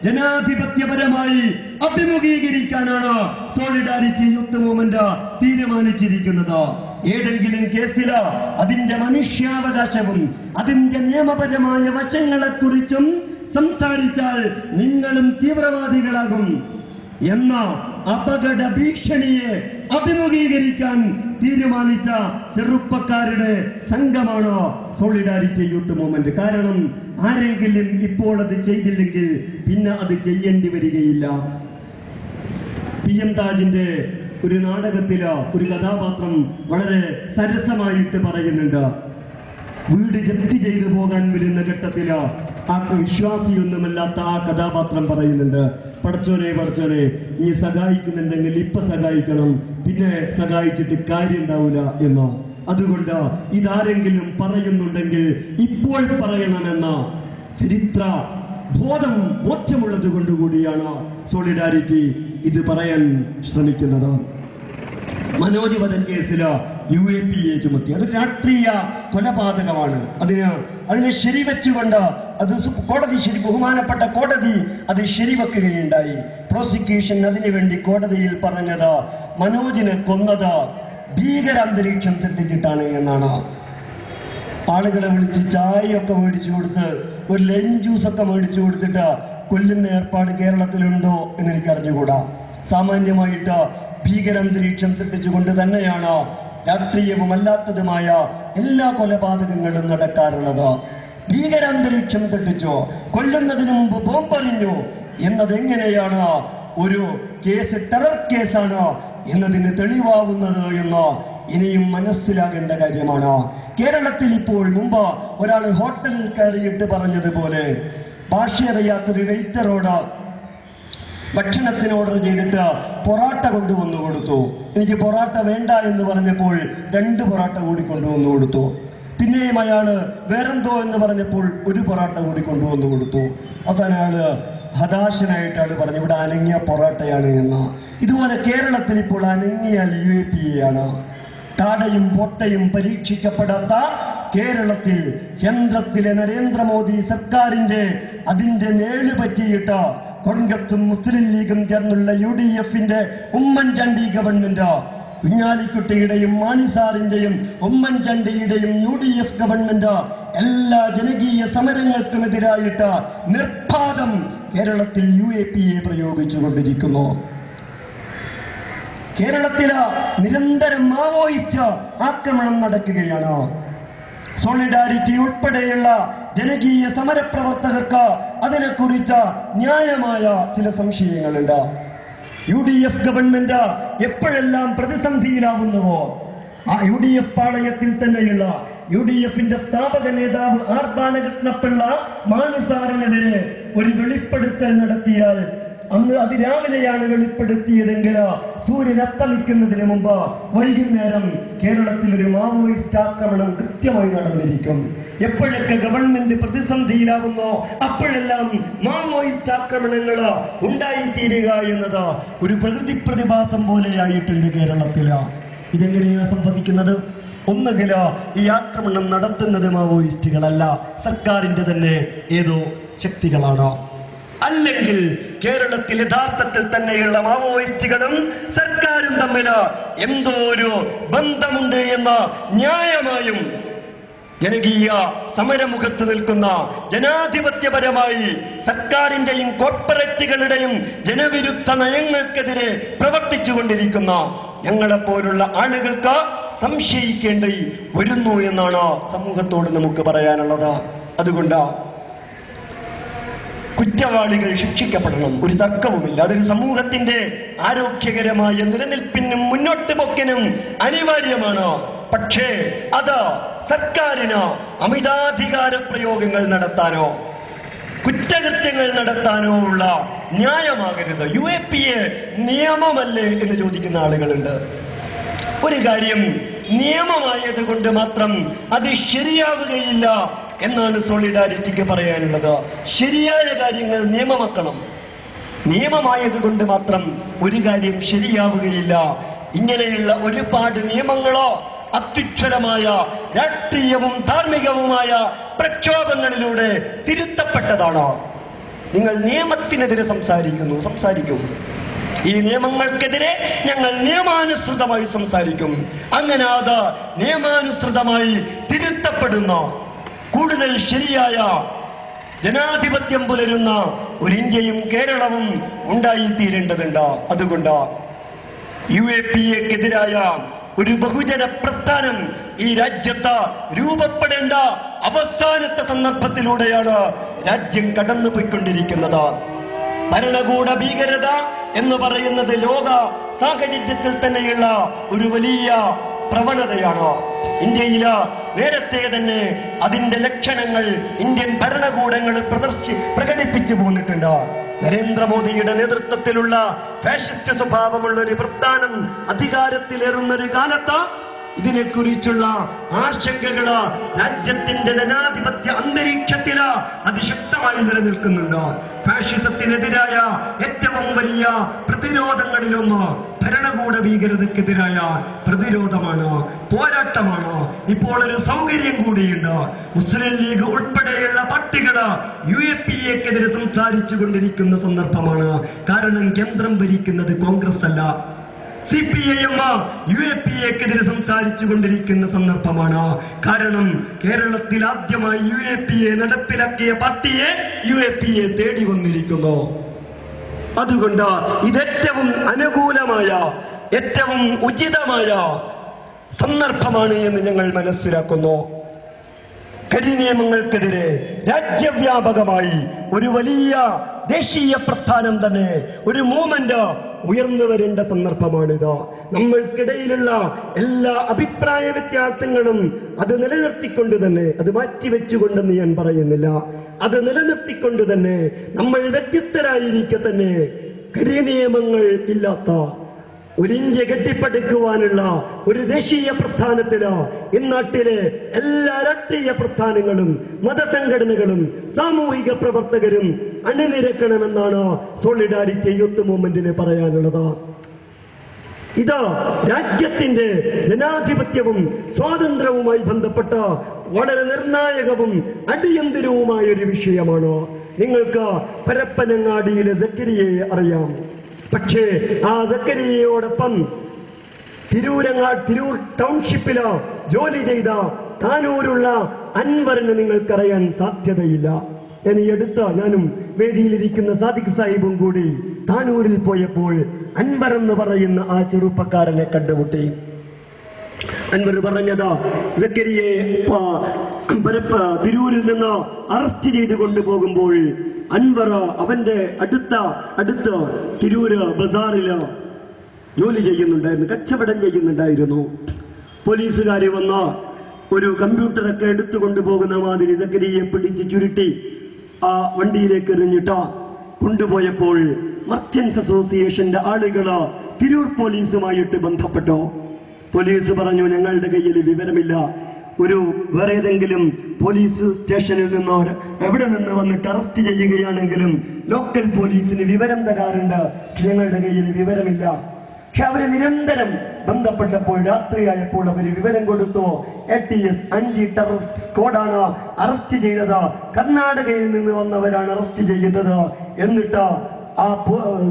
ജനാധിപത്യപരമായി അഭിമുഖീകരിക്കാനാണ് സോളിഡാരിറ്റി യൂത്ത് മൂവ്മെന്റ് തീരുമാനിച്ചിരിക്കുന്നത്. ഏതെങ്കിലും കേസിൽ അതിന്റെ മനുഷ്യാവകാശവും അതിന്റെ നിയമപരമായ വശങ്ങളെക്കുറിച്ചും സംസാരിച്ചാൽ നിങ്ങളും തീവ്രവാദികളാകും എന്ന അപകട ഭീഷണിയെ അഭിമുഖീകരിക്കാൻ തീരുമാനിച്ച ചെറുപ്പക്കാരുടെ സംഘമാണ് സോളിഡാരിറ്റി യൂത്ത് മൂവ്മെന്റ്. കാരണം ആരെങ്കിലും ഇപ്പോൾ അത് ചെയ്തില്ലെങ്കിൽ പിന്നെ അത് ചെയ്യേണ്ടി വരികയില്ല. PM താജിന്റെ ഒരു നാടകത്തില് ഒരു കഥാപാത്രം വളരെ സരസമായിട്ട് പറയുന്നുണ്ട്. വീട് ജപ്തി ചെയ്തു പോകാൻ വരുന്ന ഘട്ടത്തില് ആ വിശ്വാസിയൊന്നുമല്ലാത്ത ആ കഥാപാത്രം പറയുന്നുണ്ട്, പടച്ചോനെ ഇനി സഹായിക്കുന്നുണ്ടെങ്കിൽ ഇപ്പൊ സഹായിക്കണം, പിന്നെ സഹായിച്ചിട്ട് കാര്യം ഉണ്ടാവില്ല എന്നോ. അതുകൊണ്ട് ഇതാരെങ്കിലും പറയുന്നുണ്ടെങ്കിൽ ഇപ്പോൾ പറയണമെന്ന ചരിത്ര ബോധ്യമുള്ളത് കൊണ്ടുകൂടിയാണ് സോളിഡാരിറ്റി ഇത് പറയാൻ ശ്രമിക്കുന്നത്. മനോജ് വധൻ കേസിൽ UAPA ചുമത്തി. അത് രാഷ്ട്രീയ കൊലപാതകമാണ്. അതിനെ ശരിവെച്ചുകൊണ്ട് അത് ബഹുമാനപ്പെട്ട കോടതി അത് ശരിവെക്കുകയുണ്ടായി. പ്രോസിക്യൂഷൻ അതിനുവേണ്ടി കോടതിയിൽ പറഞ്ഞത് മനോജിനെ കൊന്നത് ഭീകരാന്തരീക്ഷം സൃഷ്ടിച്ചിട്ടാണ് എന്നാണ്. ആളുകളെ വിളിച്ച് ചായയൊക്കെ മേടിച്ചു കൊടുത്ത് ഒരു ലൈം ജ്യൂസൊക്കെ മേടിച്ചു കൊടുത്തിട്ട് കൊല്ലുന്ന ഏർപ്പാട് കേരളത്തിലുണ്ടോ എന്ന് എനിക്ക് അറിഞ്ഞുകൂടാ. സാമാന്യമായിട്ട് ഭീകരാന്തരീക്ഷം സൃഷ്ടിച്ചുകൊണ്ട് തന്നെയാണ് രാഷ്ട്രീയവും അല്ലാത്തതുമായ എല്ലാ കൊലപാതകങ്ങളും നടക്കാറുള്ളത്. ഭീകരാന്തരീക്ഷം സൃഷ്ടിച്ചോ, കൊല്ലുന്നതിന് മുമ്പ് ബോംബെറിഞ്ഞു എന്നതെങ്ങനെയാണ് ഒരു കേസ് ടെറർ കേസാണ് എന്നതിന് തെളിവാവുന്നത് എന്ന് ഇനിയും മനസ്സിലാകേണ്ട കാര്യമാണ്. കേരളത്തിൽ ഇപ്പോൾ മുമ്പ് ഒരാൾ ഹോട്ടലിൽ കയറിയിട്ട് പറഞ്ഞതുപോലെ ഭാഷയറിയാത്തൊരു വെയിറ്ററോട് ഭക്ഷണത്തിന് ഓർഡർ ചെയ്തിട്ട് പൊറാട്ട കൊണ്ടുവന്നു കൊടുത്തു. എനിക്ക് പൊറാട്ട വേണ്ട എന്ന് പറഞ്ഞപ്പോൾ 2 പൊറാട്ട കൂടി കൊണ്ടുവന്നു കൊടുത്തു. പിന്നെയും അയാള് വേറെന്തോ എന്ന് പറഞ്ഞപ്പോൾ 1 പൊറാട്ട കൂടി കൊണ്ടുവന്നു കൊടുത്തു. അവസാനം അയാള് ഹതാശനായിട്ടാണ് പറഞ്ഞു ഇവിടെ അനങ്ങിയ പൊറാട്ടയാണ് എന്ന്. ഇതുപോലെ കേരളത്തിൽ ഇപ്പോൾ അനങ്ങിയ UAPA ആണ്. ടാടയും പൊട്ടയും പരീക്ഷിക്കപ്പെടാത്ത കേരളത്തിൽ കേന്ദ്രത്തിലെ നരേന്ദ്രമോദി സർക്കാരിന്റെ അതിന്റെ നേള് പറ്റിയിട്ട് കോൺഗ്രസും മുസ്ലിം ലീഗും ചേർന്നുള്ള UDF-ന്റെ ഉമ്മൻചാണ്ടി ഗവൺമെന്റ്, കുഞ്ഞാലിക്കുട്ടിയുടെയും മാണിസാറിന്റെയും ഉമ്മൻചാണ്ടിയുടെയും UDF ഗവൺമെന്റ് എല്ലാ ജനകീയ സമരങ്ങൾക്കുമെതിരായിട്ട് നിർബാധം കേരളത്തിൽ UAPA പ്രയോഗിച്ചുകൊണ്ടിരിക്കുന്നു. കേരളത്തില് നിരന്തരം മാവോയിസ്റ്റ് ആക്രമണം നടക്കുകയാണ്. സോളിഡാരിറ്റി ഉൾപ്പെടെയുള്ള ജനകീയ സമരപ്രവർത്തകർക്ക് അതിനെക്കുറിച്ച് ന്യായമായ ചില സംശയങ്ങളുണ്ട്. UDF ഗവൺമെന്റ് എപ്പോഴെല്ലാം പ്രതിസന്ധിയിലാവുന്നുവോ ആ UDF പാളയത്തിൽ തന്നെയുള്ള UDF-ന്റെ സ്ഥാപക നേതാവ് R ബാലകൃഷ്ണപിള്ള മാണിസാറിനെതിരെ ഒരു വെളിപ്പെടുത്തൽ നടത്തിയാൽ അന്ന് അതിരാവിലെയാണ് വെളിപ്പെടുത്തിയതെങ്കിൽ സൂര്യൻ അസ്തമിക്കുന്നതിന് മുമ്പ് വൈകുന്നേരം കേരളത്തിൽ ഒരു മാവോയിസ്റ്റ് ആക്രമണം കൃത്യമായി നടന്നിരിക്കും. എപ്പോഴൊക്കെ ഗവൺമെന്റ് പ്രതിസന്ധിയിലാവുന്നോ അപ്പോഴെല്ലാം മാവോയിസ്റ്റ് ആക്രമണങ്ങൾ ഉണ്ടായിത്തീരുക എന്നത് ഒരു പ്രകൃതി പ്രതിഭാസം പോലെയായിട്ടുണ്ട് കേരളത്തില്. ഇതെങ്ങനെയാണ് സംഭവിക്കുന്നത്? ഒന്നുകിൽ ഈ ആക്രമണം നടത്തുന്നത് മാവോയിസ്റ്റുകളല്ല, സർക്കാരിന്റെ തന്നെ ഏതോ ശക്തികളാണ്. അല്ലെങ്കിൽ കേരളത്തിൽ യഥാർത്ഥത്തിൽ തന്നെയുള്ള മാവോയിസ്റ്റുകളും സർക്കാരും തമ്മിൽ എന്തോ ഒരു ബന്ധമുണ്ട് എന്ന ന്യായമായും ജനകീയ സമരമുഖത്ത് നിൽക്കുന്ന ജനാധിപത്യപരമായി സർക്കാരിന്റെയും കോർപ്പറേറ്റുകളുടെയും ജനവിരുദ്ധ നയങ്ങൾക്കെതിരെ പ്രവർത്തിച്ചുകൊണ്ടിരിക്കുന്ന ഞങ്ങളെപ്പോലുള്ള ആളുകൾക്ക് സംശയിക്കേണ്ടി വരുന്നു എന്നാണ് സമൂഹത്തോട് നമുക്ക് പറയാനുള്ളത്. അതുകൊണ്ട് കുറ്റവാളികൾ ശിക്ഷിക്കപ്പെടണം, ഒരു തർക്കവുമില്ല. അതൊരു സമൂഹത്തിന്റെ ആരോഗ്യകരമായ നിലനിൽപ്പിനും മുന്നോട്ട് പോക്കിനും അനിവാര്യമാണ്. പക്ഷേ അത് സർക്കാരിന് അമിതാധികാര പ്രയോഗങ്ങൾ നടത്താനോ കുറ്റകൃത്യങ്ങൾ നടത്താനോ ഉള്ള ന്യായമാകരുത്. UAPA നിയമമല്ലേ എന്ന് ചോദിക്കുന്ന ആളുകളുണ്ട്. ഒരു കാര്യം നിയമമായത് കൊണ്ട് മാത്രം അത് ശരിയാവുകയില്ല എന്നാണ് സോളിഡാരിറ്റിക്ക് പറയാനുള്ളത്. ശരിയായ കാര്യങ്ങൾ നിയമമാക്കണം. നിയമമായത് കൊണ്ട് മാത്രം ഒരു കാര്യം ശരിയാവുകയില്ല. ഇങ്ങനെയുള്ള ഒരുപാട് നിയമങ്ങളോ അത്യുജ്വലമായ രാഷ്ട്രീയവും ധാർമ്മികവുമായ പ്രക്ഷോഭങ്ങളിലൂടെ തിരുത്തപ്പെട്ടതാണ്. നിങ്ങൾ നിയമത്തിനെതിരെ സംസാരിക്കും. ഈ നിയമങ്ങൾക്കെതിരെ ഞങ്ങൾ നിയമാനുസൃതമായി സംസാരിക്കും. അങ്ങനെ അത് നിയമാനുസൃതമായി തിരുത്തപ്പെടുന്ന കൂടുതൽ ശരിയായ ജനാധിപത്യം പുലരുന്ന ഒരു ഇന്ത്യയും കേരളവും ഉണ്ടായിത്തീരേണ്ടതുണ്ട്. അതുകൊണ്ട് UAPA-ക്കെതിരായ ഒരു ബഹുജന പ്രസ്ഥാനം ഈ രാജ്യത്ത് രൂപപ്പെടേണ്ട അവസാനത്തെ സന്ദർഭത്തിലൂടെയാണ് രാജ്യം കടന്നുപോയിക്കൊണ്ടിരിക്കുന്നത്. ഭരണകൂട ഭീകരത എന്ന് പറയുന്നത് ലോക സാഹചര്യത്തിൽ തന്നെയുള്ള ഒരു വലിയ പ്രവണതയാണ്. ഇന്ത്യയില് നേരത്തെ തന്നെ അതിന്റെ ലക്ഷണങ്ങൾ ഇന്ത്യൻ ഭരണകൂടങ്ങൾ പ്രകടിപ്പിച്ചു പോന്നിട്ടുണ്ട്. നരേന്ദ്രമോദിയുടെ നേതൃത്വത്തിലുള്ള ഫാഷിസ്റ്റ് സ്വഭാവമുള്ള ഒരു പ്രസ്ഥാനം അധികാരത്തിലേറുന്ന ഒരു കാലത്ത് ഇതിനെക്കുറിച്ചുള്ള ആശങ്കകള് രാജ്യത്തിന്റെ ജനാധിപത്യ അന്തരീക്ഷത്തില് അതിശക്തമായി ഇപ്പോഴും നിലനിൽക്കുന്നുണ്ട്. ഫാഷിസത്തിനെതിരായ ഏറ്റവും വലിയ പ്രതിരോധങ്ങളിലൊന്ന് ഭരണകൂട ഭീകരതയ്ക്കെതിരായ പ്രതിരോധമാണ്, പോരാട്ടമാണ്. ഇപ്പോൾ ഒരു സൗകര്യം കൂടിയുണ്ട്. മുസ്ലിം ലീഗ് ഉൾപ്പെടെയുള്ള പാർട്ടികള് UAPA-ക്കെതിരെ സംസാരിച്ചു കൊണ്ടിരിക്കുന്ന സന്ദർഭമാണ്. കാരണം കേന്ദ്രം ഭരിക്കുന്നത് കോൺഗ്രസ് അല്ല. CPIM UAPA-ക്കെതിരെ സംസാരിച്ചു കൊണ്ടിരിക്കുന്ന സന്ദർഭമാണ്. കാരണം കേരളത്തിൽ ആദ്യമായി UAPA നടപ്പിലാക്കിയ പാർട്ടിയെ UAPA തേടി വന്നിരിക്കുന്നു. അതുകൊണ്ട് ഇതേറ്റവും അനുകൂലമായ, ഏറ്റവും ഉചിതമായ സന്ദർഭമാണ് എന്ന് ഞങ്ങൾ മനസ്സിലാക്കുന്നു. കരിനിയമങ്ങൾക്കെതിരെ രാജ്യവ്യാപകമായി ഒരു വലിയ ദേശീയ പ്രസ്ഥാനം തന്നെ, ഒരു മൂവ്മെന്റ് ഉയർന്നു വരേണ്ട സന്ദർഭമാണിത്. നമ്മൾക്കിടയിലുള്ള എല്ലാ അഭിപ്രായ വ്യത്യാസങ്ങളും അത് നിലനിർത്തിക്കൊണ്ട് തന്നെ, അത് മാറ്റിവെച്ചുകൊണ്ടെന്ന് ഞാൻ പറയുന്നില്ല, അത് നിലനിർത്തിക്കൊണ്ട് തന്നെ നമ്മൾ വ്യത്യസ്തരായിരിക്കെ തന്നെ കരിനിയമങ്ങൾ ഇല്ലാത്ത ഒരു ഇന്ത്യ കെട്ടിപ്പടുക്കുവാനുള്ള ഒരു ദേശീയ പ്രസ്ഥാനത്തില് ഇന്നാട്ടിലെ എല്ലാ രാഷ്ട്രീയ പ്രസ്ഥാനങ്ങളും മതസംഘടനകളും സാമൂഹിക പ്രവർത്തകരും അണിനിരക്കണമെന്നാണ് സോളിഡാരിറ്റി യൂത്ത് മൂവ്മെന്റിന് പറയാനുള്ളത്. ഇത് രാജ്യത്തിന്റെ ജനാധിപത്യവും സ്വാതന്ത്ര്യവുമായി ബന്ധപ്പെട്ട വളരെ നിർണായകവും അടിയന്തരവുമായ ഒരു വിഷയമാണ്. നിങ്ങൾക്ക് പരപ്പനങ്ങാടിയിലെ സക്കരിയയെ അറിയാം. പക്ഷേ ആ സക്കരിയയോടൊപ്പം തിരൂർ ടൗൺഷിപ്പില് ജോലി ചെയ്ത താനൂരുള്ള അൻവറിനെ നിങ്ങൾക്കറിയാൻ സാധ്യതയില്ല. ഇനി ഞാനും വേദിയിലിരിക്കുന്ന സാദിഖ് സാഹിബും കൂടി താനൂരിൽ പോയപ്പോൾ അൻവർ എന്ന് പറയുന്ന ആ ചെറുപ്പക്കാരനെ കണ്ടുമുട്ടി. അൻവർ പറഞ്ഞത്, സക്കരിയെ തിരൂരിൽ നിന്ന് അറസ്റ്റ് ചെയ്ത് കൊണ്ടുപോകുമ്പോൾ അൻവർ അവന്റെ അടുത്ത തിരൂര് ബസാറില് ജോലി ചെയ്യുന്നുണ്ടായിരുന്നു, കച്ചവടം ചെയ്യുന്നുണ്ടായിരുന്നു. പോലീസുകാര് വന്ന് ഒരു കമ്പ്യൂട്ടറൊക്കെ എടുത്തുകൊണ്ടു പോകുന്ന മാതിരി സക്കരിയെ പിടിച്ച് ചുരുട്ടി ആ വണ്ടിയിലേക്ക് എറിഞ്ഞിട്ട് കൊണ്ടുപോയപ്പോൾ മർച്ചന്റ്സ് അസോസിയേഷന്റെ ആളുകള് തിരൂർ പോലീസുമായിട്ട് ബന്ധപ്പെട്ടു. പോലീസ് പറഞ്ഞു, ഞങ്ങളുടെ കയ്യിൽ വിവരമില്ല, വേറെ ഏതെങ്കിലും പോലീസ് സ്റ്റേഷനിൽ നിന്നോ എവിടെ നിന്ന് വന്നിട്ട് അറസ്റ്റ് ചെയ്യുകയാണെങ്കിലും ലോക്കൽ പോലീസിന് വിവരം തരാറുണ്ട്, ഞങ്ങളുടെ കയ്യിൽ വിവരമില്ല. പക്ഷെ അവര് നിരന്തരം ബന്ധപ്പെട്ടപ്പോൾ രാത്രിയായപ്പോൾ അവര് വിവരം കൊടുത്തു, ATS ആന്റി ടെററിസ്റ്റ് സ്ക്വാഡാണ് അറസ്റ്റ് ചെയ്തത്, കർണാടകയിൽ നിന്ന് വന്നവരാണ് അറസ്റ്റ് ചെയ്യുന്നത്. എന്നിട്ട് ആ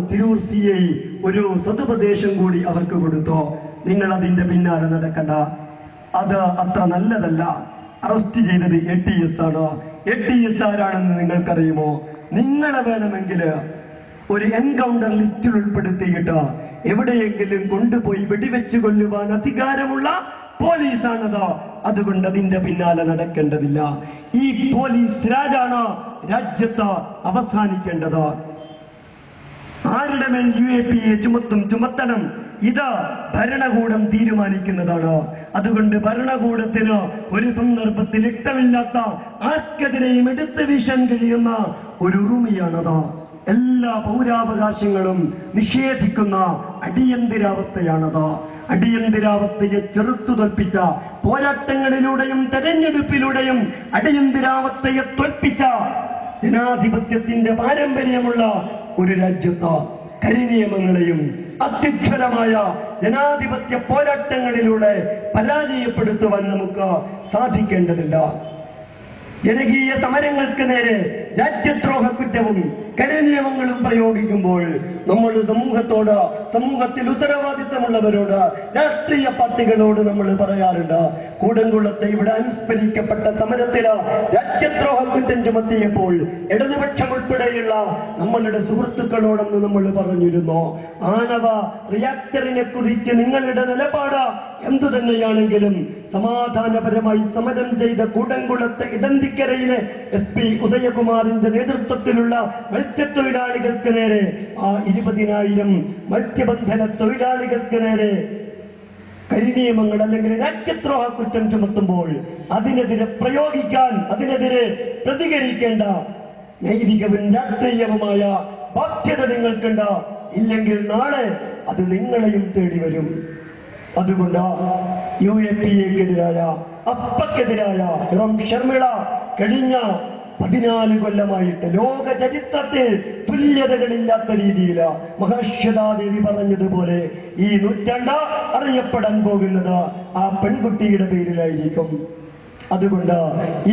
തിരൂർ CI ഒരു സതുപദേശം കൂടി അവർക്ക് കൊടുത്തു, നിങ്ങൾ അതിന്റെ പിന്നാലെ നടക്കണ്ട, അത് അത്ര നല്ലതല്ല, അറസ്റ്റ് ചെയ്തത് ATS ആണ്. ATS ആരാണെന്ന് നിങ്ങൾക്കറിയുമോ? നിങ്ങളെ വേണമെങ്കിൽ ഒരു എൻകൗണ്ടർ ലിസ്റ്റിൽ ഉൾപ്പെടുത്തിയിട്ട് എവിടെയെങ്കിലും കൊണ്ടുപോയി വെടിവെച്ച് കൊല്ലുവാൻ അധികാരമുള്ള പോലീസാണത്. അതുകൊണ്ട് അതിന്റെ പിന്നാലെ നടക്കേണ്ടതില്ല. ഈ പോലീസ് രാജാണ് രാജ്യത്ത് അവസാനിക്കേണ്ടത്. ആരുടെ മേൽ UAPA ചുമത്തണം, ഇത് ഭരണകൂടം തീരുമാനിക്കുന്നതാണ്. അതുകൊണ്ട് ഭരണകൂടത്തിന് ഒരു സന്ദർഭത്തിൽ ഇഷ്ടമില്ലാത്ത ആർക്കെതിരെയും എടുത്തു വീശാൻ കഴിയുന്ന ഒരു ഉറുമിയാണത്. എല്ലാ പൗരാവകാശങ്ങളും നിഷേധിക്കുന്ന അടിയന്തരാവസ്ഥയാണത്. അടിയന്തരാവസ്ഥയെ ചെറുത്തു തോൽപ്പിച്ച പോരാട്ടങ്ങളിലൂടെയും തെരഞ്ഞെടുപ്പിലൂടെയും അടിയന്തരാവസ്ഥയെ തോൽപ്പിച്ച ജനാധിപത്യത്തിന്റെ പാരമ്പര്യമുള്ള ഒരു രാജ്യത്ത് കരിനിയമങ്ങളെയും അത്യുജ്വലമായ ജനാധിപത്യ പോരാട്ടങ്ങളിലൂടെ പരാജയപ്പെടുത്തുവാൻ നമുക്ക് സാധിക്കേണ്ടതില്ല. ജനകീയ സമരങ്ങൾക്ക് നേരെ രാജ്യദ്രോഹ കുറ്റവും കരിനിയമങ്ങളും പ്രയോഗിക്കുമ്പോൾ നമ്മൾ സമൂഹത്തിൽ ഉത്തരവാദിത്തമുള്ളവരോട്, രാഷ്ട്രീയ പാർട്ടികളോട് നമ്മൾ പറയാറുണ്ട്. കൂടംകുളത്തെ ഇവിടെ അനുസ്മരിക്കപ്പെട്ട സമരത്തില് രാജ്യദ്രോഹ കുറ്റം ചുമത്തിയപ്പോൾ ഇടതുപക്ഷം ഉൾപ്പെടെയുള്ള നമ്മളുടെ സുഹൃത്തുക്കളോടൊന്ന് നമ്മൾ പറഞ്ഞിരുന്നു, ആണവ റിയാക്ടറിനെ കുറിച്ച് നിങ്ങളുടെ നിലപാട് എന്തു തന്നെയാണെങ്കിലും സമാധാനപരമായി സമരം ചെയ്ത കൂടംകുളത്തെ ഇടന്തിക്കരയിലെ SP ഉദയകുമാറിന്റെ നേതൃത്വത്തിലുള്ള മത്സ്യത്തൊഴിലാളികൾക്ക് നേരെ, ആ 20,000 മത്സ്യബന്ധന തൊഴിലാളികൾക്ക് നേരെ കരിനിയമങ്ങൾ അല്ലെങ്കിൽ രാജ്യദ്രോഹ കുറ്റം ചുമത്തുമ്പോൾ അതിനെതിരെ പ്രതികരിക്കേണ്ട നൈതികവും രാഷ്ട്രീയവുമായ ബാധ്യത നിങ്ങൾക്കുണ്ട്. ഇല്ലെങ്കിൽ നാളെ അത് നിങ്ങളെയും തേടി വരും. അതുകൊണ്ട് UAPA-ക്കെതിരായ, അസ്പക്കെതിരായ ശർമിള കഴിഞ്ഞ 14 കൊല്ലമായിട്ട് ലോക ചരിത്രത്തിൽ തുല്യതകളില്ലാത്ത രീതിയിൽ മഹാശ്വതാദേവി പറഞ്ഞതുപോലെ ഈ നൂറ്റാണ്ട് അറിയപ്പെടാൻ പോകുന്നത് ആ പെൺകുട്ടിയുടെ പേരിലായിരിക്കും. അതുകൊണ്ട്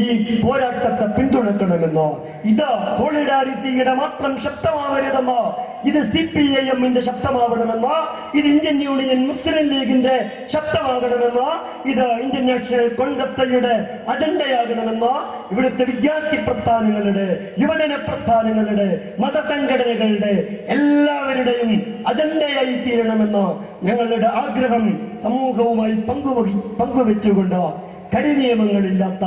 ഈ പോരാട്ടത്തെ പിന്തുണക്കണമെന്നോ, ഇത് സോളിഡാരിറ്റിയുടെ മാത്രം ശബ്ദമാവരുതെന്നോ, ഇത് CPIM-ന്റെ ശബ്ദമാവണമെന്നോ, ഇത് ഇന്ത്യൻ യൂണിയൻ മുസ്ലിം ലീഗിന്റെ ശബ്ദമാകണമെന്നോ, ഇത് ഇന്ത്യൻ നാഷണൽ കോൺഗ്രസ് അജണ്ടയാകണമെന്നോ, ഇവിടുത്തെ വിദ്യാർത്ഥി പ്രസ്ഥാനങ്ങളുടെ, യുവജന പ്രസ്ഥാനങ്ങളുടെ, മതസംഘടനകളുടെ എല്ലാവരുടെയും അജണ്ടയായി തീരണമെന്നോ ഞങ്ങളുടെ ആഗ്രഹം സമൂഹവുമായി പങ്കുവെച്ചുകൊണ്ട് കരിനിയമങ്ങളില്ലാത്ത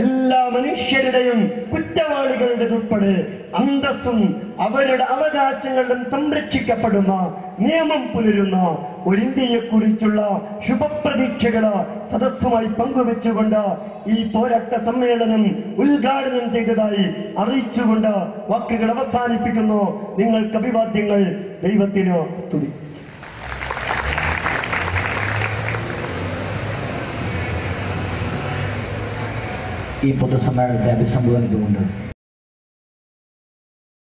എല്ലാ മനുഷ്യരുടെയും കുറ്റവാളികളുടേതുൾപ്പെടെ അന്തസ്സും അവരുടെ അവകാശങ്ങളും സംരക്ഷിക്കപ്പെടുന്ന നിയമം പുലരുന്ന ഒരു ഇന്ത്യയെക്കുറിച്ചുള്ള ശുഭപ്രതീക്ഷകള് സദസ്സുമായി പങ്കുവെച്ചുകൊണ്ട് ഈ പോരാട്ട സമ്മേളനം ഉദ്ഘാടനം ചെയ്തതായി അറിയിച്ചുകൊണ്ട് വാക്കുകൾ അവസാനിപ്പിക്കുന്നു. നിങ്ങൾക്ക് അഭിവാദ്യങ്ങൾ. ദൈവത്തിന് സ്തുതി. ഈ പൊതുസമ്മേളനത്തെ അഭിസംബോധന ചെയ്തുകൊണ്ട്